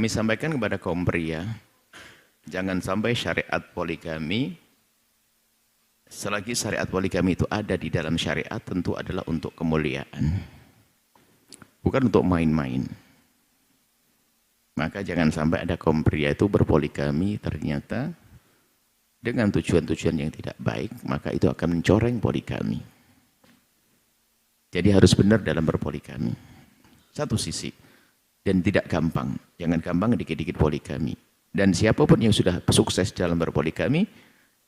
Kami sampaikan kepada kaum pria, jangan sampai syariat poligami, selagi syariat poligami itu ada di dalam syariat, tentu adalah untuk kemuliaan. Bukan untuk main-main. Maka jangan sampai ada kaum pria itu berpoligami ternyata dengan tujuan-tujuan yang tidak baik, maka itu akan mencoreng poligami. Jadi harus benar dalam berpoligami. Satu sisi. Dan tidak gampang. Jangan gampang dikit-dikit poligami. Dan siapapun yang sudah sukses dalam berpoligami,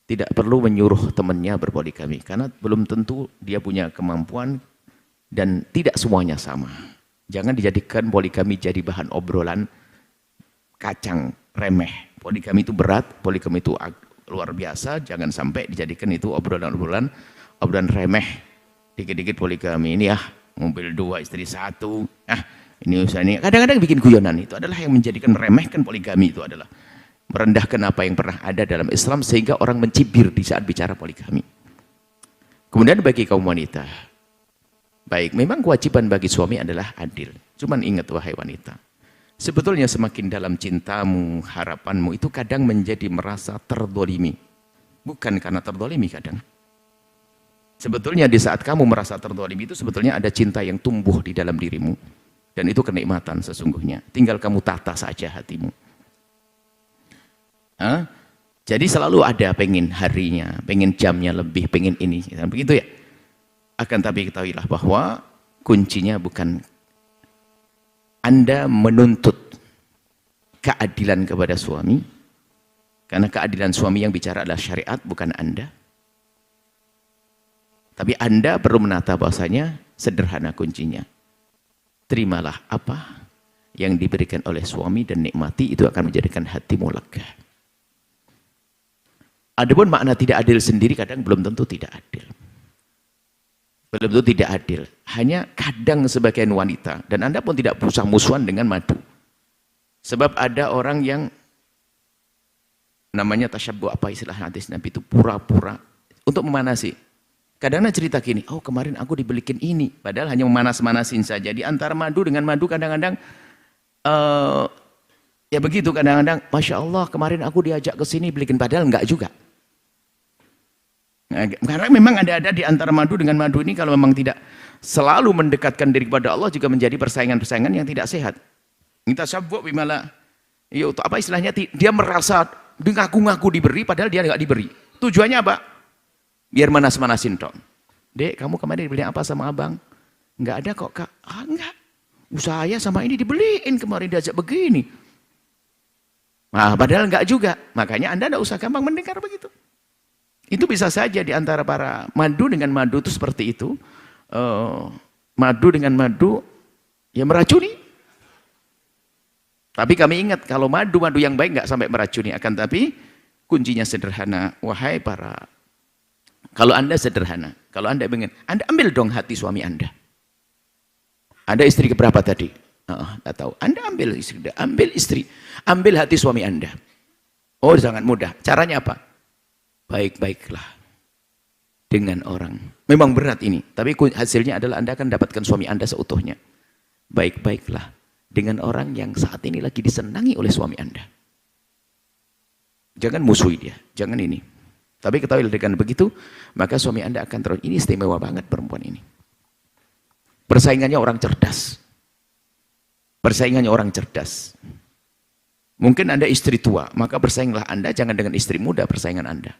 tidak perlu menyuruh temannya berpoligami. Karena belum tentu dia punya kemampuan dan tidak semuanya sama. Jangan dijadikan poligami jadi bahan obrolan kacang, remeh. Poligami itu berat, poligami itu luar biasa. Jangan sampai dijadikan itu obrolan remeh. Dikit-dikit poligami ini mobil 2, istri 1. Ini usaha ini. Kadang-kadang bikin guyonan, itu adalah yang menjadikan meremehkan poligami, itu adalah merendahkan apa yang pernah ada dalam Islam sehingga orang mencibir di saat bicara poligami. Kemudian bagi kaum wanita, baik, memang kewajiban bagi suami adalah adil. Cuman ingat wahai wanita, sebetulnya semakin dalam cintamu, harapanmu itu kadang menjadi merasa terdolimi. Bukan karena terdolimi kadang. Sebetulnya di saat kamu merasa terdolimi itu sebetulnya ada cinta yang tumbuh di dalam dirimu. Dan itu kenikmatan sesungguhnya. Tinggal kamu tata saja hatimu. Jadi selalu ada pengen harinya, pengen jamnya lebih, pengen ini. Begitu ya. Akan tapi ketahuilah bahwa kuncinya bukan Anda menuntut keadilan kepada suami. Karena keadilan suami yang bicara adalah syariat, bukan Anda. Tapi Anda perlu menata bahasanya sederhana kuncinya. Terimalah apa yang diberikan oleh suami dan nikmati, itu akan menjadikan hatimu lega. Adapun makna tidak adil sendiri kadang belum tentu tidak adil. Belum tentu tidak adil. Hanya kadang sebagian wanita, dan Anda pun tidak berusaha musuhan dengan madu. Sebab ada orang yang namanya tasyabbuh, apa istilah hadis Nabi itu, pura-pura untuk memanasi. Kadang-kadang cerita gini, kemarin aku dibelikin ini. Padahal hanya memanas-manasin saja. Di antara madu dengan madu kadang-kadang, ya begitu kadang-kadang, Masya Allah kemarin aku diajak ke sini belikin. Padahal enggak juga. Nah, karena memang ada di antara madu dengan madu ini, kalau memang tidak selalu mendekatkan diri kepada Allah, juga menjadi persaingan-persaingan yang tidak sehat. Kita sabuk bimala, apa istilahnya, dia merasa, dia ngaku-ngaku diberi, padahal dia enggak diberi. Tujuannya apa? Biar manas-manasin dong. Dek, kamu kemarin dibeli apa sama abang? Enggak ada kok, Kak. Enggak. Saya sama ini dibeliin kemarin, diajak begini. Nah, padahal enggak juga. Makanya Anda enggak usah gampang mendengar begitu. Itu bisa saja di antara para madu dengan madu itu seperti itu. Madu dengan madu, ya meracuni. Tapi kami ingat, kalau madu-madu yang baik enggak sampai meracuni. Akan tapi, kuncinya sederhana. Wahai para, kalau Anda sederhana, kalau Anda ingin, Anda ambil dong hati suami Anda. Anda istri keberapa tadi? Tidak tahu. Anda ambil istri, ambil hati suami Anda. Oh, sangat mudah. Caranya apa? Baik-baiklah dengan orang. Memang berat ini, tapi hasilnya adalah Anda akan dapatkan suami Anda seutuhnya. Baik-baiklah dengan orang yang saat ini lagi disenangi oleh suami Anda. Jangan musuhi dia, jangan ini. Tapi ketahui dengan begitu, maka suami Anda akan terus, ini istimewa banget perempuan ini. Persaingannya orang cerdas. Persaingannya orang cerdas. Mungkin Anda istri tua, maka bersainglah Anda, jangan dengan istri muda persaingan Anda.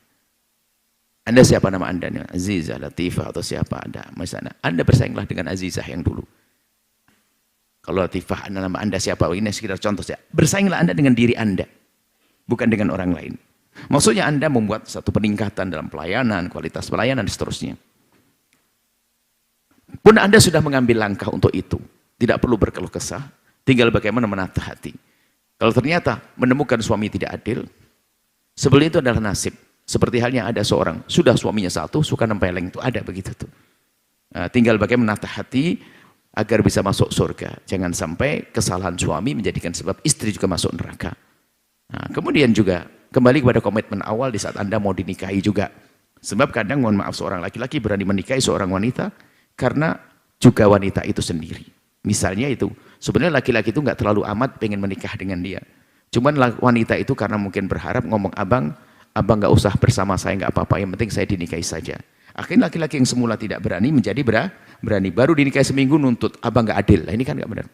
Anda siapa nama Anda? Azizah, Latifah, atau siapa Anda? Misalnya, Anda bersainglah dengan Azizah yang dulu. Kalau Latifah, nama Anda siapa? Ini sekitar contoh saja. Bersainglah Anda dengan diri Anda, bukan dengan orang lain. Maksudnya Anda membuat satu peningkatan dalam pelayanan, kualitas pelayanan, dan seterusnya. Pun Anda sudah mengambil langkah untuk itu. Tidak perlu berkeluh kesah, tinggal bagaimana menata hati. Kalau ternyata menemukan suami tidak adil, sebelum itu adalah nasib. Seperti halnya ada seorang, sudah suaminya satu, suka nempeleng, itu ada begitu tuh. Tinggal bagaimana menata hati, agar bisa masuk surga. Jangan sampai kesalahan suami menjadikan sebab istri juga masuk neraka. Nah, kemudian juga kembali kepada komitmen awal di saat Anda mau dinikahi juga. Sebab kadang, mohon maaf, seorang laki-laki berani menikahi seorang wanita karena juga wanita itu sendiri. Misalnya itu, Sebenarnya laki-laki itu nggak terlalu amat pengen menikah dengan dia. Cuman wanita itu karena mungkin berharap ngomong abang nggak usah bersama saya, nggak apa-apa, yang penting saya dinikahi saja. Akhirnya laki-laki yang semula tidak berani menjadi berani. Baru dinikahi seminggu nuntut, abang nggak adil. Nah, ini kan nggak benar.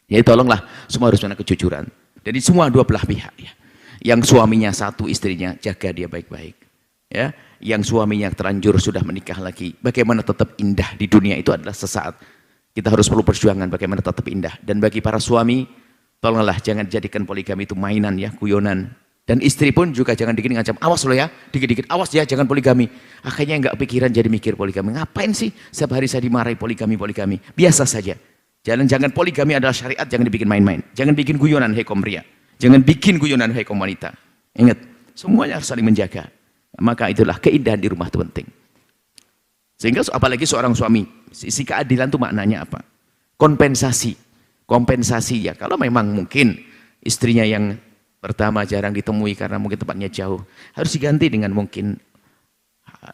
Jadi tolonglah semua harus ada kejujuran. Jadi semua dua belah pihak ya. Yang suaminya satu, istrinya jaga dia baik-baik. Ya, yang suaminya terlanjur sudah menikah lagi, bagaimana tetap indah di dunia itu adalah sesaat. Kita harus perlu perjuangan bagaimana tetap indah. Dan bagi para suami, tolonglah jangan jadikan poligami itu mainan ya, guyonan. Dan istri pun juga jangan dikit ngancam, awas lo ya, dikit-dikit awas ya, jangan poligami. Akhirnya enggak pikiran jadi mikir poligami. Ngapain sih setiap hari saya dimarahi poligami? Biasa saja. Jangan poligami adalah syariat, jangan dibikin main-main. Jangan bikin guyonan, hei kaum pria. Jangan bikin guyonan, hei kaum wanita. Ingat, semuanya harus saling menjaga. Maka itulah keindahan di rumah itu penting. Sehingga apalagi seorang suami, sisi keadilan itu maknanya apa? Kompensasi ya. Kalau memang mungkin istrinya yang pertama jarang ditemui karena mungkin tempatnya jauh, harus diganti dengan mungkin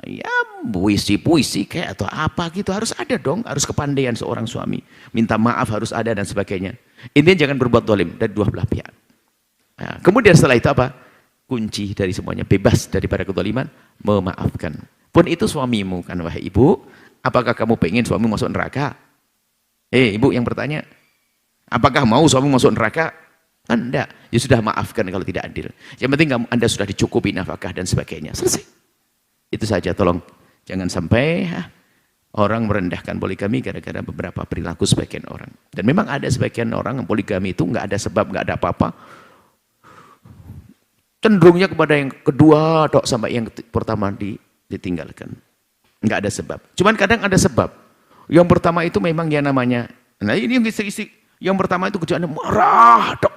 ya puisi kayak atau apa gitu. Harus ada dong, harus kepandaian seorang suami. Minta maaf harus ada dan sebagainya. Intinya jangan berbuat zalim dari dua belah pihak. Nah, kemudian setelah itu apa? Kunci dari semuanya, bebas daripada kezaliman, memaafkan. Pun itu suamimu kan, wahai ibu, apakah kamu pengen suami masuk neraka? Ibu yang bertanya, apakah mau suami masuk neraka? Enggak, ya sudah maafkan kalau tidak adil. Yang penting Anda sudah dicukupi nafkah dan sebagainya. Selesai. Itu saja, tolong jangan sampai orang merendahkan poligami gara-gara beberapa perilaku sebagian orang. Dan memang ada sebagian orang yang poligami itu nggak ada sebab, nggak ada apa-apa. Cenderungnya kepada yang kedua dok sampai yang pertama ditinggalkan. Nggak ada sebab. Cuman kadang ada sebab. Yang pertama itu memang yang namanya, nah ini yang istri-istri, yang pertama itu kerjaannya marah dok.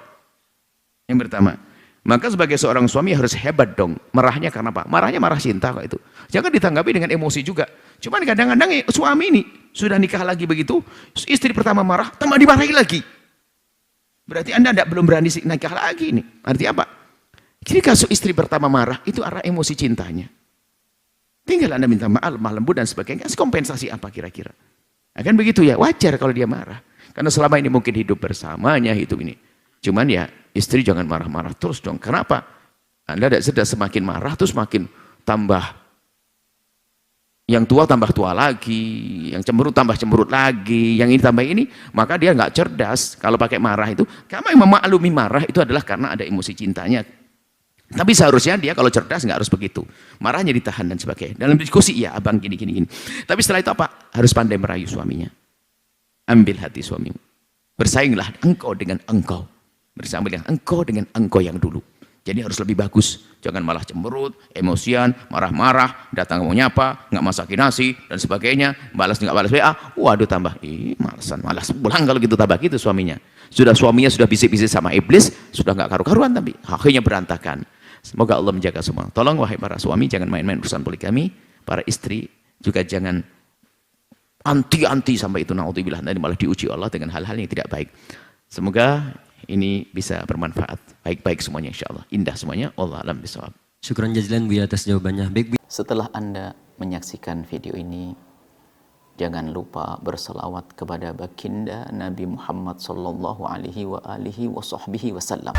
Yang pertama. Maka sebagai seorang suami harus hebat dong. Marahnya karena apa? Marahnya marah cinta kok itu. Jangan ditanggapi dengan emosi juga. Cuman kadang-kadang suami ini sudah nikah lagi begitu, istri pertama marah, tambah dimarahi lagi. Berarti Anda belum berani nikah lagi ini. Arti apa? Jadi kasus istri pertama marah, itu arah emosi cintanya. Tinggal Anda minta maaf, lemah lembut dan sebagainya. Kompensasi apa kira-kira? Akan begitu ya, wajar kalau dia marah. Karena selama ini mungkin hidup bersamanya, hidup ini. Cuman ya, istri jangan marah-marah terus dong. Kenapa? Anda sudah semakin marah, terus makin tambah. Yang tua tambah tua lagi, yang cemberut tambah cemberut lagi, yang ini tambah ini, maka dia nggak cerdas. Kalau pakai marah itu, kamu yang memaklumi marah itu adalah karena ada emosi cintanya. Tapi seharusnya dia kalau cerdas nggak harus begitu. Marahnya ditahan dan sebagainya. Dalam diskusi, ya abang gini. Tapi setelah itu apa? Harus pandai merayu suaminya. Ambil hati suamimu. Bersainglah engkau dengan engkau. Bersama dengan engkau yang dulu. Jadi harus lebih bagus. Jangan malah cemberut, emosian, marah-marah, datang mau nyapa, nggak masakin nasi, dan sebagainya. Nggak balas WA. Waduh tambah. Malas pulang kalau gitu tambah gitu suaminya. Suaminya sudah bisik-bisik sama iblis, sudah nggak karu-karuan tapi akhirnya berantakan. Semoga Allah menjaga semua. Tolong wahai para suami jangan main-main urusan poligami. Para istri juga jangan anti sampai itu naudzubillah, nanti malah diuji Allah dengan hal-hal yang tidak baik. Semoga ini bisa bermanfaat. Baik-baik semuanya insyaallah. Indah semuanya. Wallahu a'lam bishawab. Syukran jazilan Buya atas jawabannya. Baik. Setelah Anda menyaksikan video ini, jangan lupa berselawat kepada baginda Nabi Muhammad sallallahu alaihi wa alihi wa sahbihi wasallam.